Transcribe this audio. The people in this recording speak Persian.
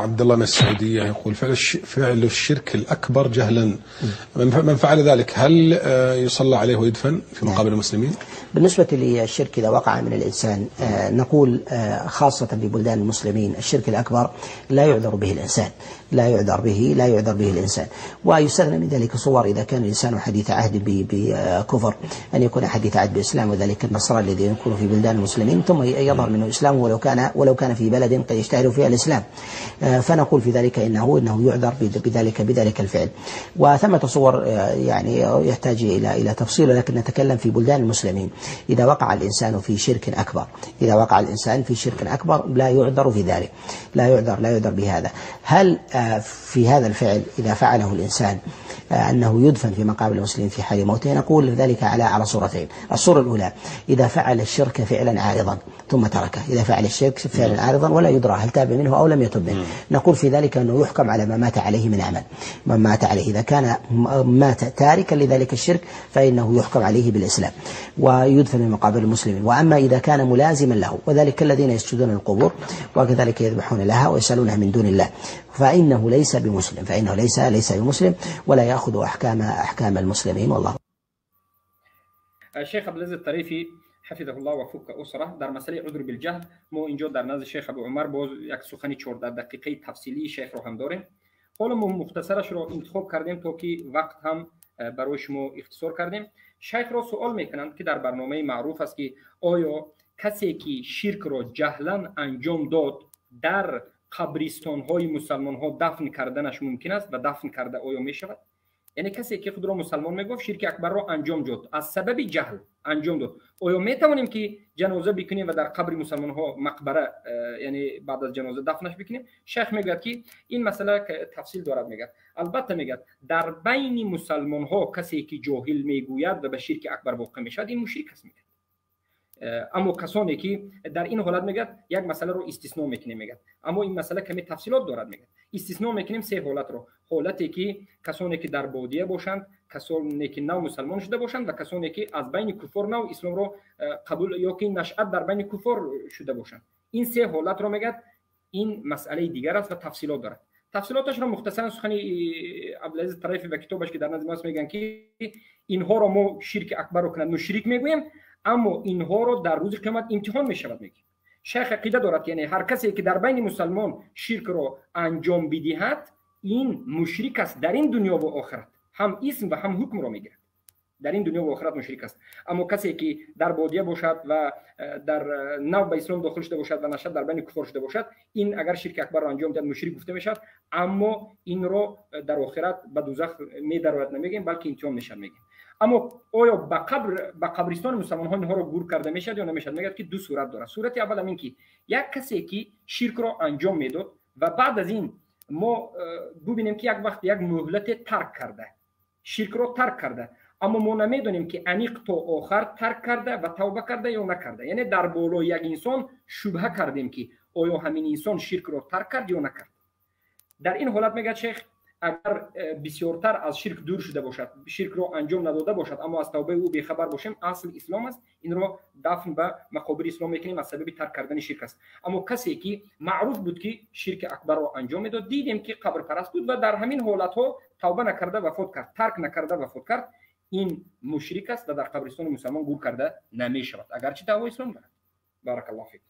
عبد الله من السعودية يقول فعل الشرك الأكبر جهلا، من فعل ذلك هل يصلى عليه ويدفن في مقابر المسلمين؟ بالنسبة للشرك إذا وقع من الإنسان نقول خاصة في بلدان المسلمين الشرك الأكبر لا يعذر به الإنسان، لا يعذر به الإنسان. ويستثنى من ذلك صور إذا كان الإنسان حديث عهد بكفر، أن يكون حديث عهد بإسلام، وذلك النصراني الذي يكون في بلدان المسلمين ثم يظهر منه إسلام ولو كان في بلد قد يشتهر فيها الإسلام، فنقول في ذلك إنه يعذر بذلك الفعل. وثمة صور يعني يحتاج إلى تفصيل، لكن نتكلم في بلدان المسلمين إذا وقع الإنسان في شرك أكبر لا يعذر في ذلك، لا يعذر بهذا. هل في هذا الفعل إذا فعله الإنسان أنه يدفن في مقابر المسلمين في حال موته؟ نقول ذلك على صورتين. الصورة الأولى إذا فعل الشرك فعلا عارضا ثم تركه، إذا فعل الشرك فعلا عارضا ولا يدرى هل تاب منه أو لم يتب منه، نقول في ذلك أنه يحكم على ما مات عليه من عمل، من مات عليه. إذا كان مات تاركا لذلك الشرك فإنه يحكم عليه بالإسلام ويدفن في مقابر المسلمين. وأما إذا كان ملازما له، وذلك الذين يسجدون القبور وكذلك يذبحون لها ويسألونها من دون الله، فإنه ليس بمسلم، ليس بمسلم ولا يأخذ أحكام المسلمين. والله. الشيخ عبدالعزیز طریفی حفظه الله و فک اسره در مسئله عذر بالجهل ما اینجا در نزد شیخ ابو عمر باز یک سخنی 14 دقیقه تفصیلی شیخ رو هم داریم. حالا ما مختصرش رو انتخاب کردیم تا که وقت هم برای شما اختصار کردیم. شیخ را سوال میکنند که در برنامه معروف است که آیا کسی که شرک را جهلا انجام داد در قبرستان های مسلمان ها دفن کردنش ممکن است و دفن کرده آیا می شود؟ یعنی کسی که خود را مسلمان میگفت شرک اکبر را انجام داد، از سبب جهل انجام داد، آیا می توانیم که جنازه بکنیم و در قبر مسلمان ها مقبره یعنی بعد از جنازه دفنش بکنیم؟ شیخ میگه که این مسئله تفصیل دارد. میگه البته میگه در بین مسلمان ها کسی که جاهل میگوید و به شرک اکبر واقع میشد این مشرک است. میگه اما کسانی که در این حالت میگه یک مسئله رو استثناء میکنیم، میگه اما این مسئله کمی تفصیلات دارد. میگه استثناء میکنیم سه حالت رو: حالتی که کسانی که در بادیه باشند، کسانی که نو مسلمان شده باشند و کسانی که از بین کفار نو اسلام رو قبول یا که نشأت در بین کفار شده باشند. این سه حالت رو میگه این مسئله دیگر است و تفصیلات دارد. تفصیلاتش رو مختصرا سخنی عبدالعزیز طریفی و کتابش که در نزد ما میگن که اینها رو ما شرک اکبر رو کنند مشرک میگوییم، اما اینها رو در روز قیامت امتحان میشود. میگه شیخ عقیده دارد یعنی هر کسی که در بین مسلمان شرک رو انجام بدهد این مشرک است در این دنیا و آخرت، هم اسم و هم حکم رو میگیرد، در این دنیا و آخرت مشرک است. اما کسی که در بادیه باشد و در نو به اسلام داخل شده باشد و نشد در بین کفار شده باشد، این اگر شرک اکبر را انجام داد مشرک گفته میشد، اما این رو در آخرت به دوزخ میدرد نمیگیم بلکه امتحان میشد. میگیم اما آیا به قبرستان مسلمان ها اینها رو گور کرده میشد یا نمیشد؟ میگه که دو صورت داره. صورت اول این که یک کسی که شرک را انجام میداد و بعد از این ما ببینیم که یک وقت یک مهلت ترک کرده، شرک را ترک کرده، اما ما نمیدونیم که انیق تا آخر ترک کرده و توبه کرده یا نکرده. یعنی در بالای یک انسان شبهه کردیم که آیا همین انسان شرک را ترک کرد یا نکرد. در این حالت میگه شیخ اگر بسیارتر از شرک دور شده باشد، شرک را انجام نداده باشد اما از توبه او بیخبر باشیم، اصل اسلام است، این را دفن به مقابر اسلام میکنیم، از سبب ترک کردن شرک است. اما کسی که معروف بود که شرک اکبر را انجام میداد، دیدیم که قبر پرست بود و در همین حالت ها توبه نکرده وفات کرد، ترک نکرده وفات کرد، این مشرک است و در قبرستان مسلمان گور کرده نمی شود اگرچه دعوای اسلام دارد. بارک الله فیک.